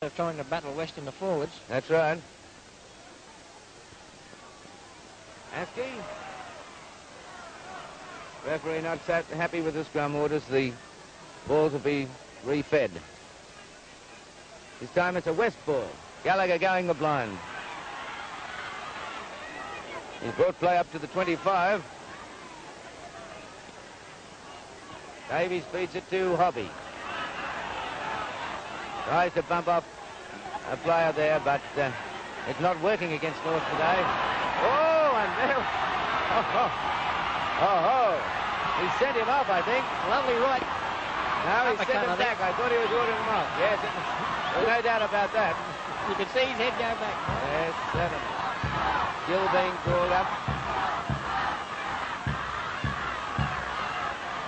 They're trying to battle West in the forwards. That's right. Askey. Referee not happy with the scrum orders. The ball to be refed. This time it's a West ball. Gallagher going the blind. He's brought play up to the 25. Davies feeds it to Hobby. Tries to bump off a player there, but it's not working against North today. Oh, and there... Oh. He sent him off, I think. Lovely right. Now he sent him back. I thought he was ordering him off. Yes, there's no doubt about that. You could see his head go back. Yes, certainly. Still being called up.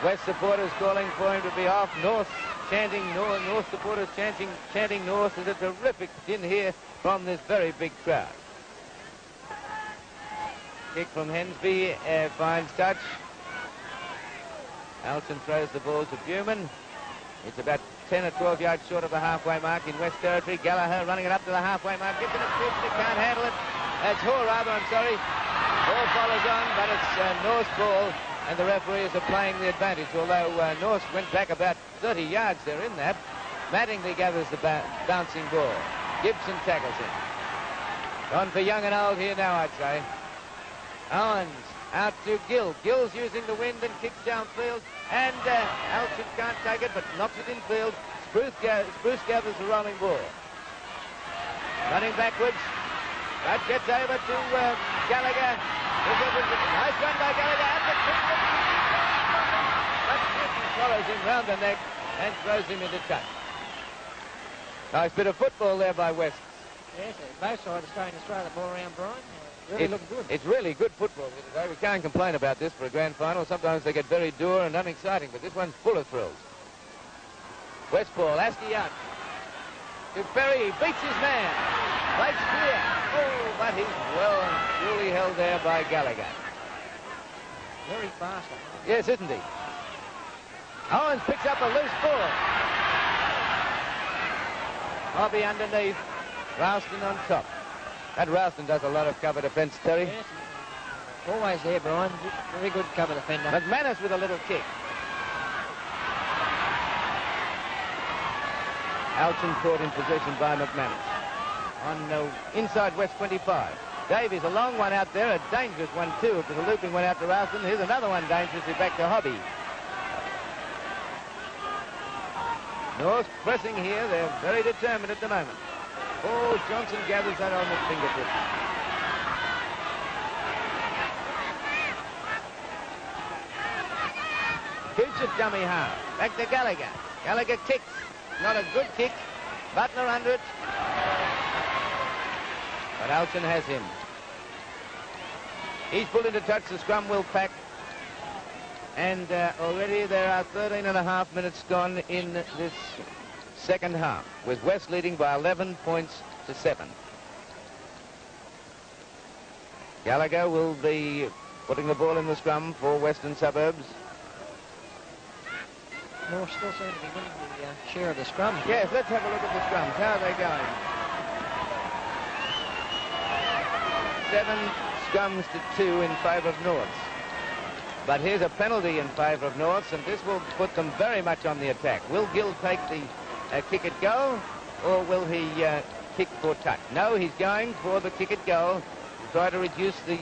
West supporters calling for him to be off. North chanting North. North supporters chanting North. There's a terrific din here from this very big crowd. Kick from Hensby finds touch. Alton throws the ball to Buman. It's about 10 or 12 yards short of the halfway mark in West Territory. Gallagher running it up to the halfway mark. Gets it at pitch. They can't handle it. That's Hall, rather, I'm sorry. Ball follows on, but it's North's ball, and the referees are playing the advantage, although North went back about 30 yards there in that. Mattingly gathers the bouncing ball. Gibson tackles him. On for young and old here now, I'd say. Owens out to Gill. Gill's using the wind and kicks downfield, and Alton can't take it, but knocks it infield. Spruce gathers the rolling ball. Running backwards. That gets over to Gallagher. Nice run by Gallagher. And the but Newton follows him round the neck and throws him into touch. Nice bit of football there by West. Yes, both sides are starting to throw the ball around, Brian. Really look good. It's really good football here today. We can't complain about this for a grand final. Sometimes they get very dour and unexciting, but this one's full of thrills. West ball, Askey out. To Berry, he beats his man. Breaks clear. Oh, but he's well and truly held there by Gallagher. Very fast. Yes, isn't he? Owens picks up a loose ball. Hobby underneath. Ralston on top. That Ralston does a lot of cover defence, Terry. Yes. Always there, Brian. Very good cover defender. McManus with a little kick. Alton caught in possession by McManus. On inside West 25. Davies, a long one out there, a dangerous one too. It was a looping one out to Ralston. Here's another one dangerously back to Hobby. North pressing here. They're very determined at the moment. Oh, Johnson gathers that on his fingertips. Keeps it dummy half. Back to Gallagher. Gallagher kicks. Not a good kick. Butler under it. But Alton has him. He's pulled into touch. The scrum will pack. And already there are 13 and a half minutes gone in this second half, with West leading by 11 points to 7. Gallagher will be putting the ball in the scrum for Western Suburbs. North still seem to be winning the share of the scrum. Yes, let's have a look at the scrums. How are they going? 7 scrums to 2 in favour of North. But here's a penalty in favour of North, and this will put them very much on the attack. Will Gill take the kick at goal, or will he kick for touch? No, he's going for the kick at goal to try to reduce the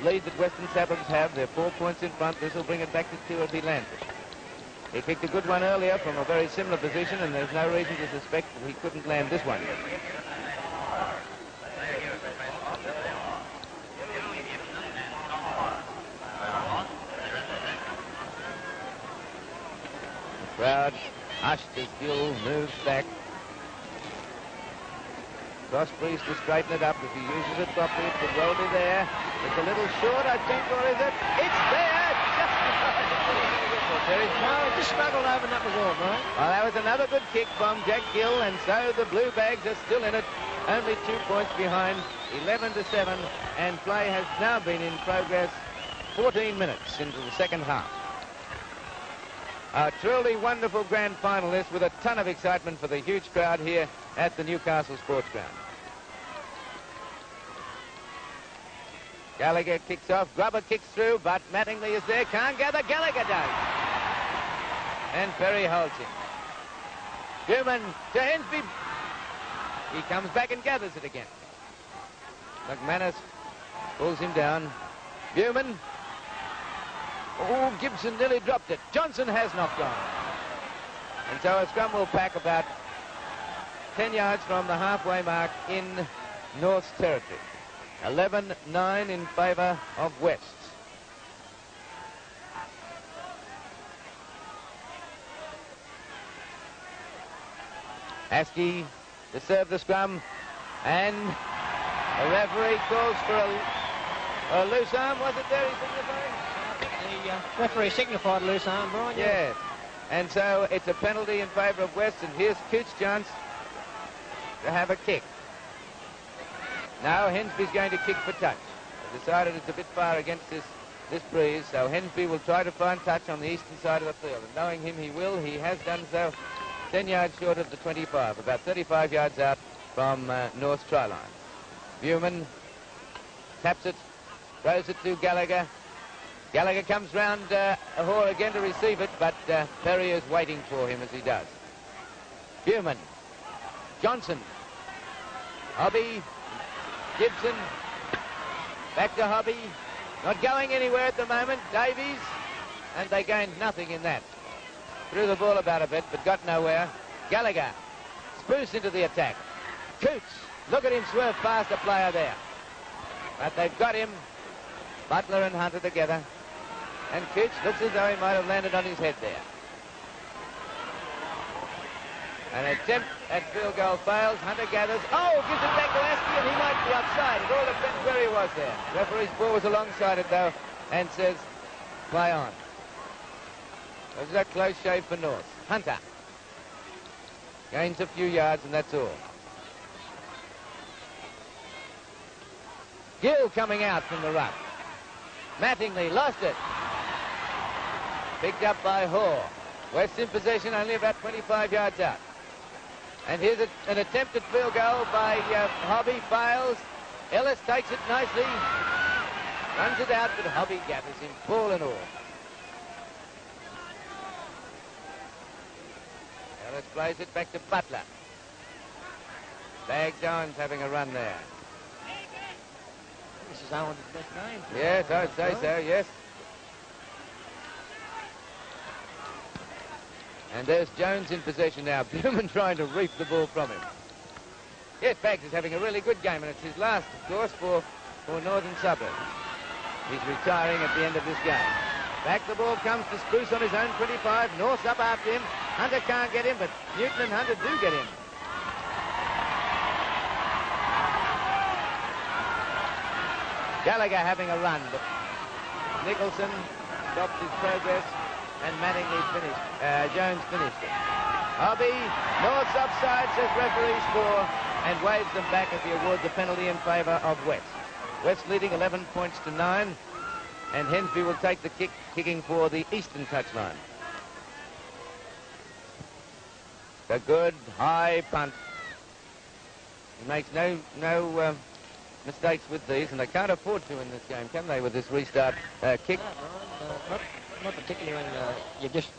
lead that Western Suburbs have. They're 4 points in front. This will bring it back to 2 if he lands it. He kicked a good one earlier from a very similar position, and there's no reason to suspect that he couldn't land this one. The crowd hushed as Gill moves back. Crossbreeze to straighten it up. If he uses it properly, it could well be there. It's a little short, I think, or is it? It's there! No, it just struggled over and that was all, right? Well, that was another good kick from Jack Gill, and so the Blue Bags are still in it. Only 2 points behind, 11 to 7, and play has now been in progress 14 minutes into the second half. A truly wonderful grand final this, with a ton of excitement for the huge crowd here at the Newcastle Sports Ground. Gallagher kicks off, Grubber kicks through, but Mattingly is there, can't gather, Gallagher does. And Perry holds him. Newman to Hensby. He comes back and gathers it again. McManus pulls him down. Newman. Oh, Gibson nearly dropped it. Johnson has knocked on. And so a scrum will pack about 10 yards from the halfway mark in North's territory. 11-9 in favour of West's. Askey to serve the scrum, and the referee calls for a loose arm. Was it there? He signified? The referee signified a loose arm, Brian. Yes. And so it's a penalty in favour of West, and here's Coote's chance to have a kick. Now Hensby's going to kick for touch. They decided it's a bit far against this breeze, so Hensby will try to find touch on the eastern side of the field. And knowing him, he will. He has done so 10 yards short of the 25, about 35 yards out from North's try line. Newman taps it, throws it to Gallagher. Gallagher comes round Hoare again to receive it, but Perry is waiting for him as he does. Newman, Johnson, Hobby, Gibson, back to Hobby, not going anywhere at the moment. Davies, and they gained nothing in that. Threw the ball about a bit, but got nowhere. Gallagher, Spruce into the attack. Cootes, look at him swerve past a player there. But they've got him, Butler and Hunter together. And Cootes looks as though he might have landed on his head there. An attempt at field goal fails. Hunter gathers. Oh, gives it back to Askey, and he might be outside. It all depends where he was there. Referee's ball was alongside it, though, and says, play on. It was a close shave for North. Hunter gains a few yards, and that's all. Gill coming out from the ruck. Mattingly lost it. Picked up by Hoare. West in possession, only about 25 yards out. And here's an attempt at field goal by Hobby, fails. Ellis takes it nicely. Runs it out, but Hobby gathers him, ball and all. Ellis plays it back to Butler. Bags Owens having a run there. This is Owens' best game. Yes, I'd say so, yes. And there's Jones in possession now. Newman trying to reap the ball from him. Yes, Baggs is having a really good game, and it's his last, of course, for Northern Suburbs. He's retiring at the end of this game. Back the ball comes to Spruce on his own 25. North's up after him. Hunter can't get him, but Newton and Hunter do get him. Gallagher having a run, but Nicholson stopped his progress, and Mattingly finished. Jones finished it. Hobby, North's offside, says referee score, and waves them back as he awards the penalty in favour of West. West leading 11 points to 9, and Hensby will take the kicking for the eastern touchline. A good high punt. He makes no mistakes with these, and they can't afford to in this game, can they, with this restart kick? No, not particularly when you've just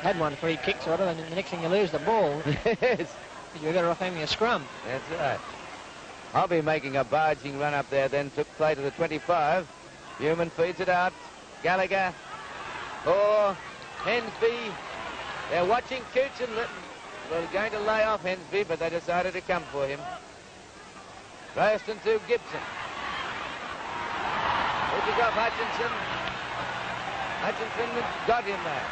had one free kick, sort of, and the next thing you lose the ball. Yes. You're better off having a scrum. That's right. Hobby making a barging run up there, then took play to the 25. Newman feeds it out. Gallagher. Or Hensby. They're watching Cootes and They're going to lay off Hensby, but they decided to come for him. Ralston to Gibson. Pushes off Hutchinson. Hutchinson got him there.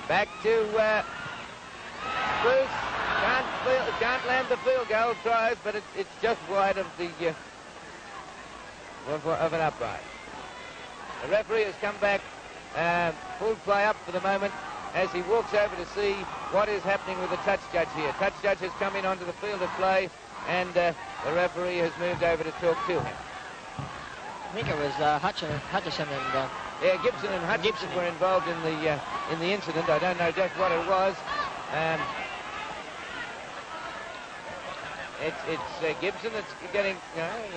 Back to Bruce. Can't land the field goal. Tries, but it's just wide of the of an upright. The referee has come back. Full play up for the moment as he walks over to see what is happening with the touch judge here. Touch judge has come in onto the field of play, and the referee has moved over to talk to him. think it was Hutchison and... Yeah, Gibson and Hutchison were involved in the incident. I don't know just what it was. It's Gibson that's getting...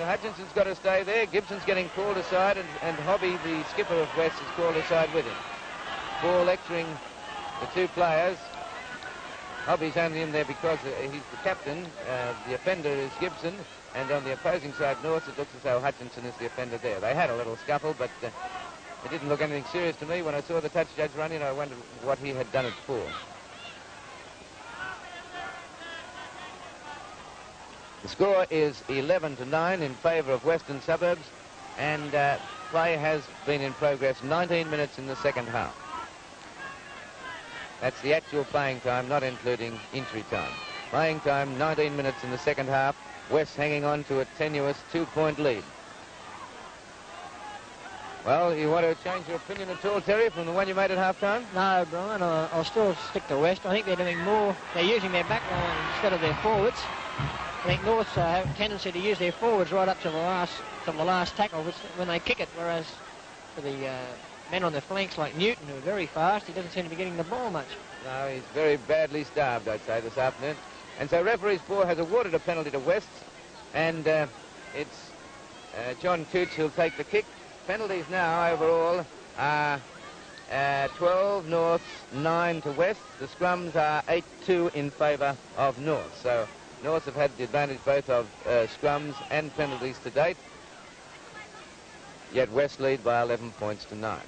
Hutchinson's got to stay there. Gibson's getting called aside, and Hobby, the skipper of West, is called aside with him. Ball lecturing the two players. Hobby's only in there because he's the captain. The offender is Gibson, and on the opposing side, North, it looks as though Hutchinson is the offender there. They had a little scuffle, but it didn't look anything serious to me. When I saw the touch judge run in, I wondered what he had done it for. The score is 11-9 in favour of Western Suburbs, and play has been in progress 19 minutes in the second half. That's the actual playing time, not including injury time. Playing time, 19 minutes in the second half. West hanging on to a tenuous 2-point lead. Well, you want to change your opinion at all, Terry, from the one you made at half-time? No, Brian, I'll still stick to West. I think they're doing more. They're using their back line instead of their forwards. I think Norths have a tendency to use their forwards right up to the last tackle when they kick it, whereas for the men on the flanks like Newton, who are very fast, he doesn't seem to be getting the ball much. No, he's very badly starved, I'd say, this afternoon. And so referee Spore has awarded a penalty to West, and it's John Cooch who'll take the kick. Penalties now overall are 12 North, 9 to West. The scrums are 8-2 in favour of North. So North have had the advantage both of scrums and penalties to date. Yet West lead by 11 points to 9.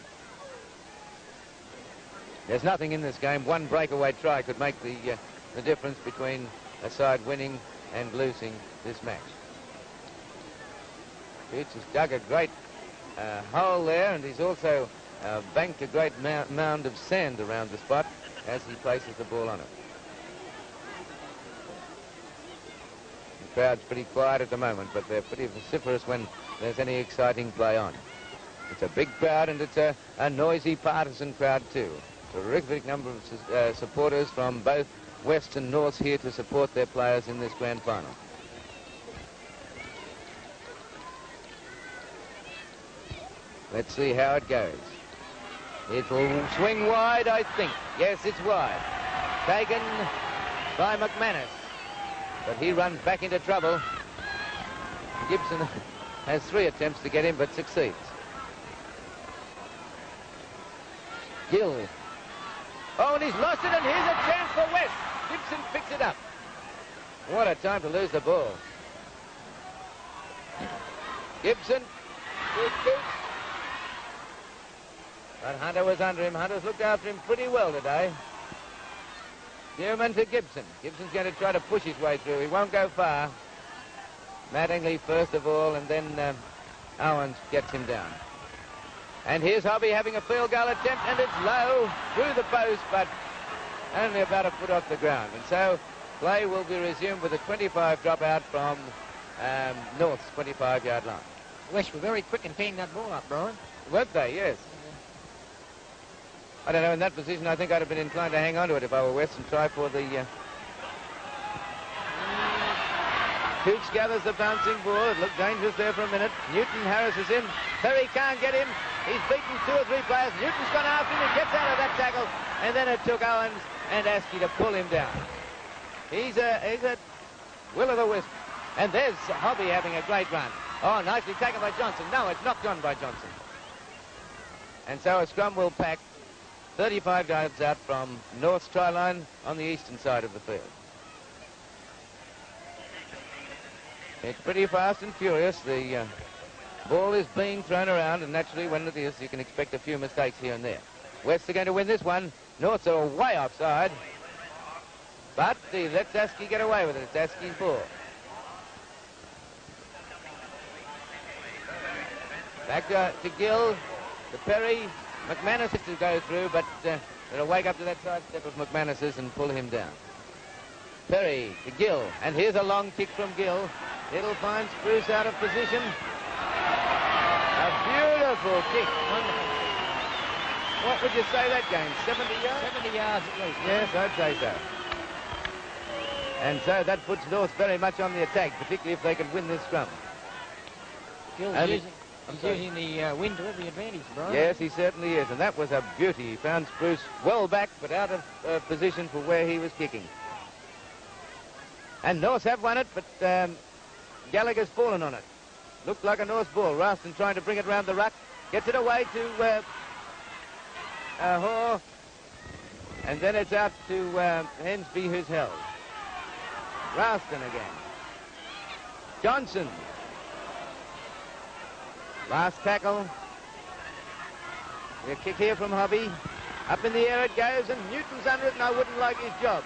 There's nothing in this game. One breakaway try could make the difference between a side winning and losing this match. Cooch has dug a great hole there, and he's also banked a great mound of sand around the spot as he places the ball on it. The crowd's pretty quiet at the moment, but they're pretty vociferous when there's any exciting play on. It's a big crowd, and it's a noisy partisan crowd too. Terrific number of supporters from both West and North here to support their players in this grand final. Let's see how it goes. It'll swing wide, I think. Yes, it's wide. Taken by McManus. But he runs back into trouble. Gibson has 3 attempts to get him, but succeeds. Gill. Oh, and he's lost it, and here's a chance for West. Gibson picks it up. What a time to lose the ball. Gibson. But Hunter was under him. Hunter's looked after him pretty well today. Newman to Gibson. Gibson's going to try to push his way through. He won't go far. Mattingly first of all, and then Owens gets him down. And here's Hobby having a field goal attempt, and it's low through the post, but only about a foot off the ground. And so play will be resumed with a 25 dropout from North's 25-yard line. West were very quick in picking that ball up, Brian. Weren't they? Yes. I don't know, in that position, I think I'd have been inclined to hang on to it if I were West and try for the... Cooch gathers the bouncing ball. It looked dangerous there for a minute. Newton harasses him. Perry can't get him. He's beaten 2 or 3 players. Newton's gone after him. He gets out of that tackle. And then it took Owens and Askey to pull him down. He's a will-o'-the-wisp. And there's Hobby having a great run. Oh, nicely taken by Johnson. No, it's knocked on by Johnson. And so a scrum will pack 35 yards out from North's try line on the eastern side of the field. It's pretty fast and furious. The ball is being thrown around, and naturally when it is, you can expect a few mistakes here and there. West are going to win this one. Norths are way offside. But he lets Askey get away with it. It's Askey's ball. Back to Gill, to Perry. McManus is to go through, but it'll wake up to that sidestep of McManus's and pull him down. Perry to Gill, and here's a long kick from Gill. It'll find Spruce out of position. A beautiful kick. Wonderful. What would you say that game? 70 yards? 70 yards at least. Yes, I'd say so. And so that puts North very much on the attack, particularly if they can win this scrum. Gill's He's using the wind to every advantage, Brian. Yes, he certainly is, and that was a beauty. He found Spruce well back, but out of position for where he was kicking. And Norse have won it, but Gallagher's fallen on it. Looked like a Norse ball. Ralston trying to bring it round the ruck. Gets it away to Hoare. And then it's out to Hensby, who's held. Ralston again. Johnson. Last tackle. A kick here from Hobby. Up in the air it goes, and Newton's under it, and I wouldn't like his job.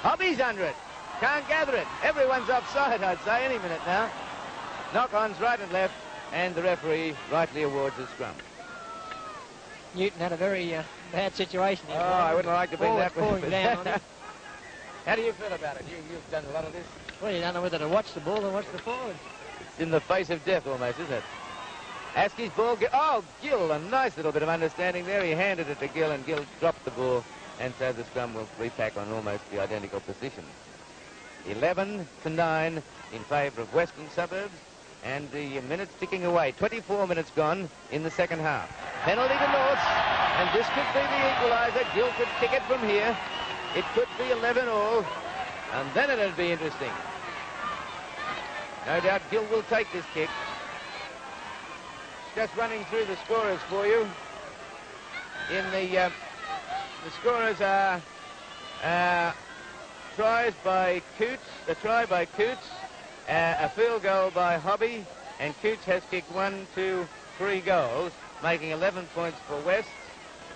Hobby's under it. Can't gather it. Everyone's offside, I'd say, any minute now. Knock-ons right and left, and the referee rightly awards a scrum. Newton had a very bad situation here. Oh, I wouldn't like to be that falling down on him. How do you feel about it? You've done a lot of this. Well, you don't know whether to watch the ball or watch the forward. It's in the face of death almost, isn't it? Askey's ball. Oh, Gill, a nice little bit of understanding there. He handed it to Gill, and Gill dropped the ball, and so the scrum will repack on almost the identical position. 11-9 in favour of Western Suburbs, and the minutes ticking away. 24 minutes gone in the second half. Penalty to North, and this could be the equaliser. Gill could kick it from here. It could be 11-all, and then it'd be interesting. No doubt Gill will take this kick. Just running through the scorers for you. In the scorers are tries by Coots, a try by Coots, a field goal by Hobby, and Coots has kicked 1, 2, 3 goals, making 11 points for West.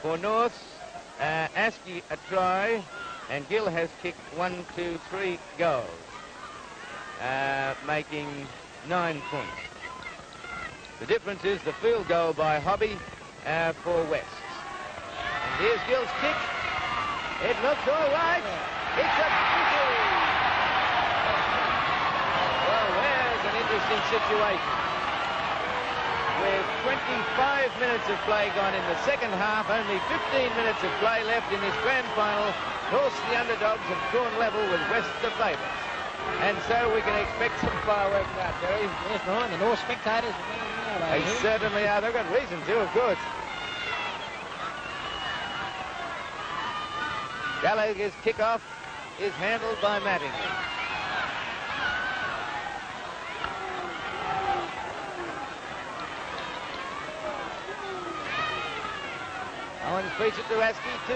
For North, Askey a try, and Gill has kicked 1, 2, 3 goals, making 9 points. The difference is the field goal by Hobby for West. And here's Gill's kick. It looks all right. It's a victory. Well, there's an interesting situation. With 25 minutes of play gone in the second half, only 15 minutes of play left in this grand final. North, the underdogs, have drawn level with West the favourites. And so we can expect some fireworks now, Terry. Yes, Brian, the North spectators are going now. They certainly are. They've got reason to, of course. Gallagher's kickoff is handled by Mattingly. Owen feeds it to Askey to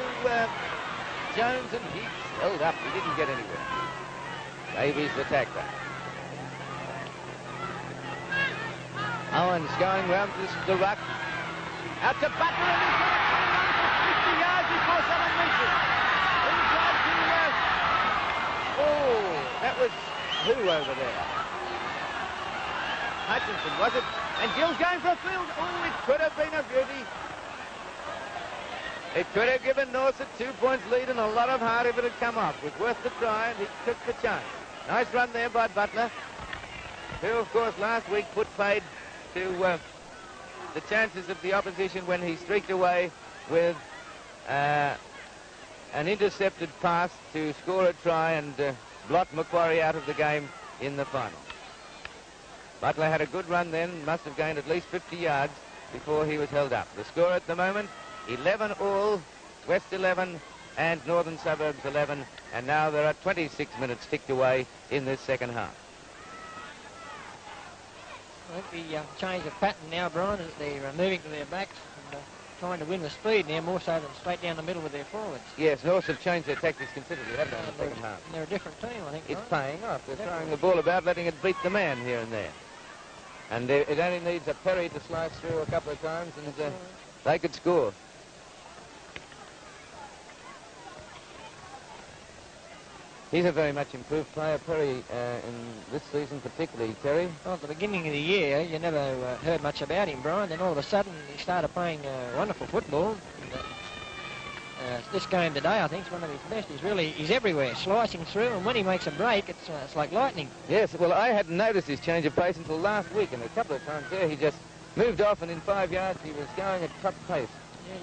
Jones, and he's held up. He didn't get anywhere. Davies the tackler. Owens going round the ruck. Out to Butler, and he's going for 50 yards before someone meets him. Inside to oh, that was who over there? Hutchinson, was it? And Gill's going for a field. Oh, it could have been a beauty. It could have given North a 2 points lead and a lot of heart if it had come off. It was worth the try, and he took the chance. Nice run there by Butler, who, of course, last week put paid to the chances of the opposition when he streaked away with an intercepted pass to score a try and blot Macquarie out of the game in the final. Butler had a good run then, must have gained at least 50 yards before he was held up. The score at the moment, 11 all, West 11 and Northern Suburbs 11, and now there are 26 minutes ticked away in this second half. I think the change of pattern now, Brian, is they're moving to their backs and trying to win with speed now, more so than straight down the middle with their forwards. Yes, North have changed their tactics considerably, haven't they, in the second half? They're a different team, I think. It's right? paying off. They're throwing the ball about, letting it beat the man here and there. And it only needs a Perry to slice through a couple of times, and they could score. He's a very much improved player, Perry, in this season particularly, Terry. Well, at the beginning of the year, you never heard much about him, Brian. Then all of a sudden, he started playing wonderful football. And, this game today, I think, is one of his best. He's everywhere, slicing through, and when he makes a break, it's like lightning. Yes, well, I hadn't noticed his change of pace until last week, and a couple of times there he just moved off, and in 5 yards he was going at top pace.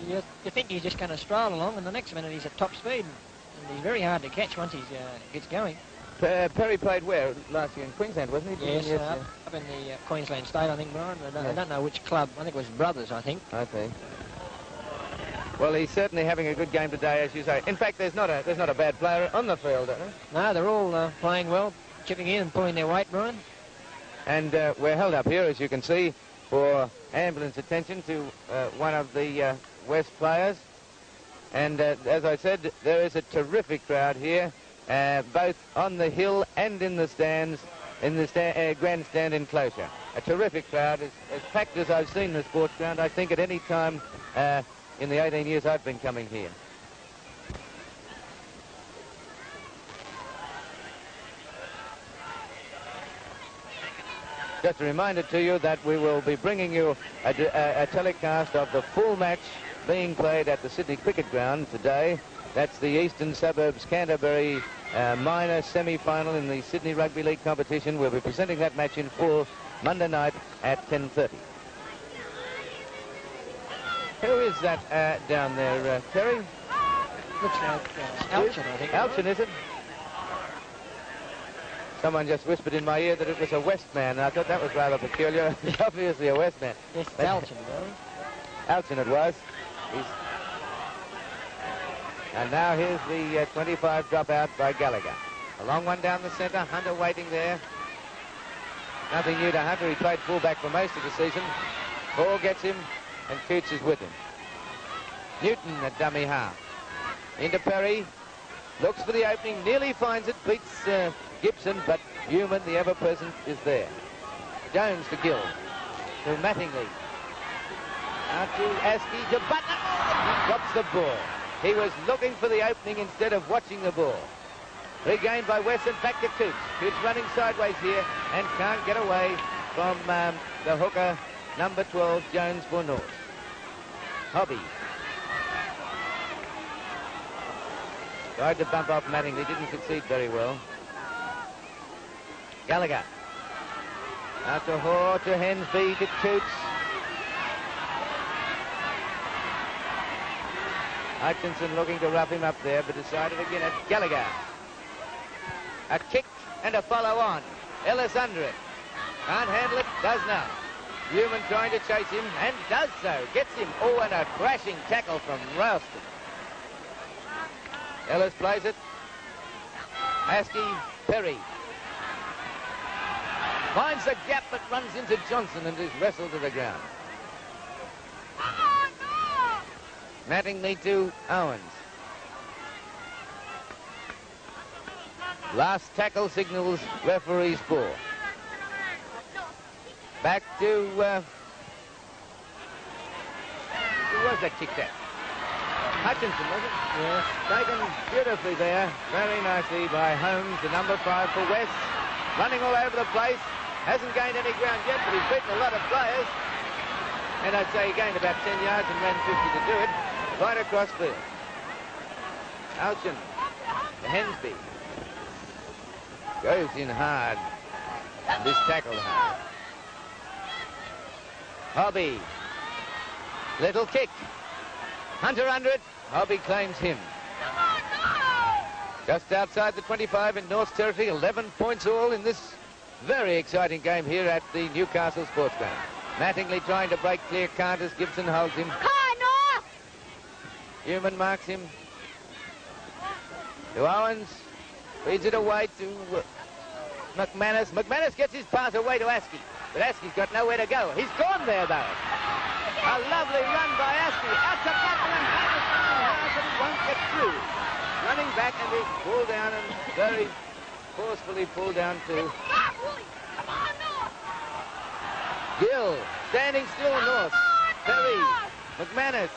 Yeah, you think he's just going to stroll along, and the next minute he's at top speed. And he's very hard to catch once he gets going. Perry played where last year? In Queensland, wasn't he? Yes, up in the Queensland State, I think, Brian. I don't know which club. I think it was Brothers, I think. Okay. Well, he's certainly having a good game today, as you say. In fact, there's not a bad player on the field, No, they're all playing well, chipping in and pulling their weight, Brian. And we're held up here, as you can see, for ambulance attention to one of the West players. And as I said, there is a terrific crowd here, both on the hill and in the stands, in the grandstand enclosure. A terrific crowd, as packed as I've seen the sports ground, I think, at any time in the 18 years I've been coming here. Just a reminder to you that we will be bringing you a telecast of the full match being played at the Sydney Cricket Ground today. That's the Eastern Suburbs Canterbury minor semi-final in the Sydney Rugby League competition. We'll be presenting that match in full Monday night at 10:30. Who is that down there, Terry? Looks like Alchin, I think. Alchin, is it? Someone just whispered in my ear that it was a West man, and I thought that was rather peculiar. He's obviously a West man. Yes, it's Alchin, Alchin it was. And now here's the 25 drop out by Gallagher. A long one down the centre. Hunter waiting there. Nothing new to Hunter. He played fullback for most of the season. Ball gets him, and Coots is with him. Newton at dummy half. Into Perry. Looks for the opening. Nearly finds it. Beats Gibson, but Newman, the ever-present, is there. Jones to Gill. To Mattingly. Out to Askey to Butler. He drops the ball. He was looking for the opening instead of watching the ball. Regained by Wesson, back to Coots. Coots running sideways here and can't get away from the hooker, number 12, Jones for North. Hobby. Tried to bump off Mattingly, didn't succeed very well. Gallagher. Out to Hoare, to Hensby, to Coots. Hutchinson looking to rough him up there, but decided again at Gallagher. A kick and a follow on. Ellis under it. Can't handle it, does now. Newman trying to chase him, and does so. Gets him. Oh, and a crashing tackle from Ralston. Ellis plays it. Askey, Perry. Finds the gap, but runs into Johnson and is wrestled to the ground. Mattingly to Owens. Last tackle signals referee's ball. Back to... who was that kicked at? Hutchinson, was it? Yes. Taken beautifully there. Very nicely by Holmes, the number 5 for West. Running all over the place. Hasn't gained any ground yet, but he's beaten a lot of players. And I'd say he gained about 10 yards and ran 50 to do it. Right across field. Alchin to Hensby. Goes in hard. And is tackled hard. Hobby. Little kick. Hunter under it. Hobby claims him. Just outside the 25 in North Territory. 11 points all in this very exciting game here at the Newcastle Sports Ground. Mattingly trying to break clear, can't as Gibson holds him. Newman marks him. To Owens. Feeds it away to McManus. McManus gets his pass away to Askey. But Askey's got nowhere to go. He's gone there, though. A lovely run by Askey. Out to Butler and Patterson, but he won't get through. Running back and he's pulled down and very forcefully pulled down to Gill. Standing still, North. Perry. McManus.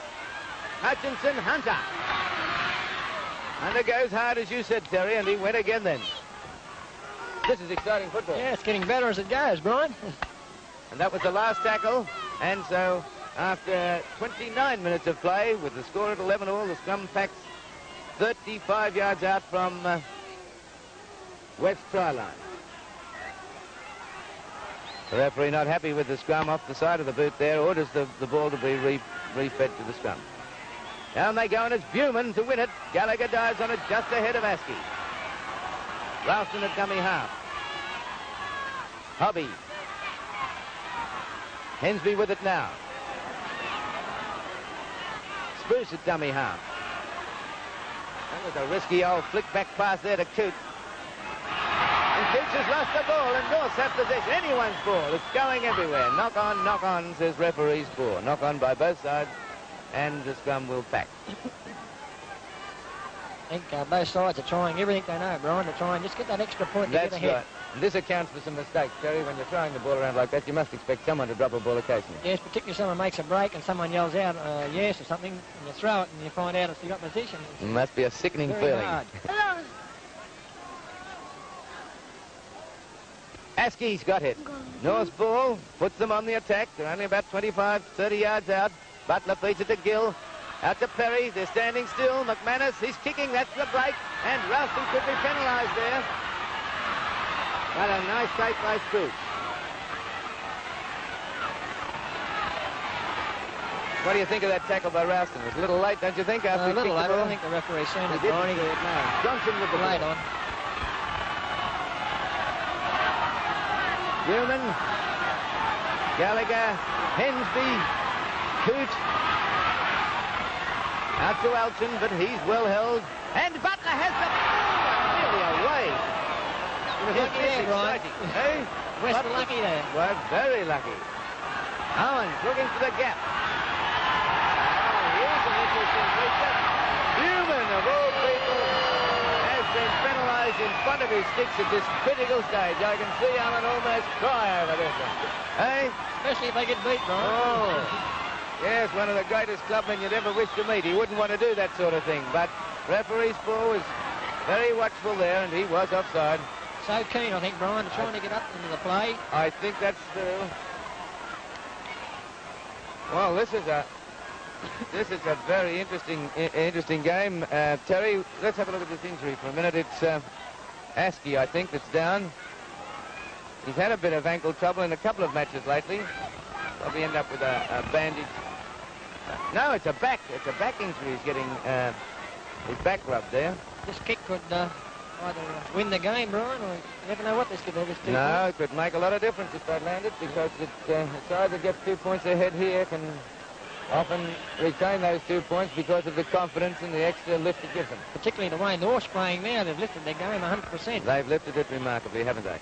Hutchinson, Hunter. Hunter goes hard, as you said, Terry, and he went again then. This is exciting football. Yeah, it's getting better as it goes, Brian. And that was the last tackle. And so, after 29 minutes of play, with the score at 11 all, the scrum packs 35 yards out from West try line. The referee not happy with the scrum off the side of the boot there, orders the ball to be refed to the scrum. Down they go, and it's Buman to win it. Gallagher dives on it just ahead of Askey. Ralston at dummy half. Hobby. Hensby with it now. Spruce at dummy half. That was a risky old flick back pass there to Coote. And Coote has lost the ball, and Norths have possession. Anyone's ball. It's going everywhere. Knock on, says referee score. Knock on by both sides, and the scrum will back. I think both sides are trying everything they know, Brian, to try and just get that extra point to get ahead. That's right. And this accounts for some mistakes, Terry. When you're throwing the ball around like that, you must expect someone to drop a ball occasionally. Yes, particularly someone makes a break and someone yells out yes or something, and you throw it and you find out it's the opposition. It must be a sickening very feeling. hard. Askey's got it. North's ball puts them on the attack. They're only about 25, 30 yards out. Butler feeds it to Gill. Out to Perry. They're standing still. McManus, he's kicking. That's the break. And Ralston could be penalised there. But a nice save by Spruce. What do you think of that tackle by Ralston? It was a little late, don't you think? After A little late. the I ball? don't think the referee seen it. He didn't do it, no. Johnson with the late ball. on. Newman, Gallagher, Hensby, Coote. Out to Alton, but he's well held. And Butler has the ball nearly away. He was lucky there, Brian. Hey? West were lucky there. Was very lucky. Owens looking for the gap. Oh, here's an interesting feature. Newman, of all people, has been penalised in front of his sticks at this critical stage. I can see Allen almost cry over this one. Hey? Especially if they get beat, Brian. Oh. Yes, one of the greatest clubmen you'd ever wish to meet. He wouldn't want to do that sort of thing. But referee Spall was very watchful there, and he was offside. So keen, I think, Brian, trying to get up into the play. I think that's the... Well, this is a very interesting game. Terry, let's have a look at this injury for a minute. It's Askey, I think, that's down. He's had a bit of ankle trouble in a couple of matches lately. Probably end up with a bandage. No, it's a back injury. He's getting his back rubbed there. This kick could either win the game, Brian, or you never know what this could do. This No, it could make a lot of difference if they land it, because the side that gets 2 points ahead here can often retain those 2 points because of the confidence and the extra lift it gives them. Particularly the way North's playing now, they've lifted their game 100%. They've lifted it remarkably, haven't they?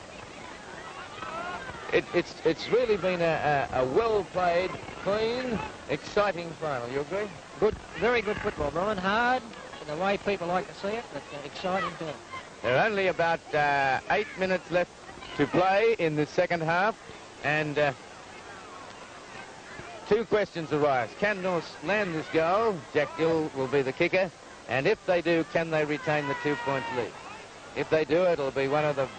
It's really been a well-played, clean, exciting final. You agree? Good, very good football, Brian. Hard, the way people like to see it, but exciting too. There are only about 8 minutes left to play in the second half, and 2 questions arise. Can North land this goal? Jack Gill will be the kicker, and if they do, can they retain the 2 points lead? If they do, it'll be one of the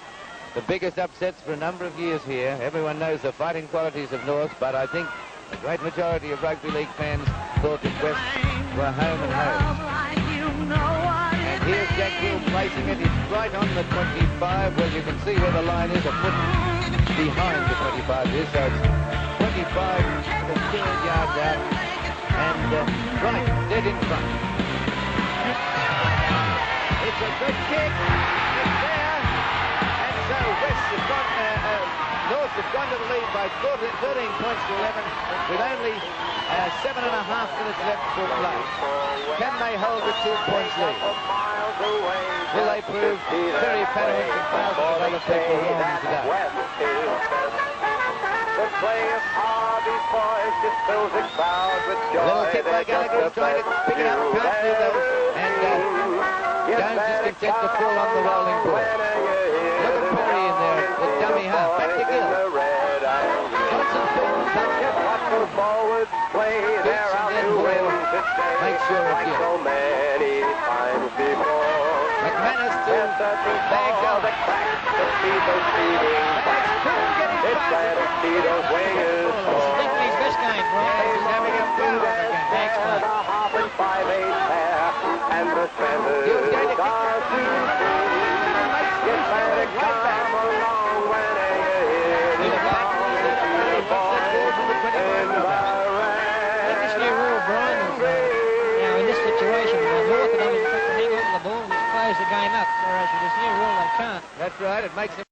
biggest upsets for a number of years here. Everyone knows the fighting qualities of North, but I think the great majority of rugby league fans thought that West were home and home. And here's Jack Gill placing it. It's right on the 25. Well, you can see where the line is, a foot behind the 25 is, so it's 25 to 2 yards out, and right, dead in front. It's a good kick. It's there. And so West has gone, North have gone to the lead by 13 points to 11 with only 7.5 minutes left for play. Can they hold the 2 points lead? Will they prove Terry Pannick and thousands of other people wrong today? The play of Harvey's boys just fills the crowd with joy. Little kick by Gallagher, trying to pick it up, can't do that. And Jones is content to fall on the rolling ball. Look at Perry in there, the dummy half. Back to Gill. Johnson falls, touch. Forward play there out to win today. Make sure of Gill. So many times before. McManus to bags out. The crack, the speedo's speeding. It's glad to see those wingers It's definitely his best game, Brian. He's having a field of the game. Thanks, mate. the hop and 5/8 pair, and the tremors are to see. Get glad to come along when you hear the song of the boys in the This new rule, Brian, is, in this situation, North had only got to hang on to the ball and just close the game up, whereas with this new rule, they can't. That's right. It makes them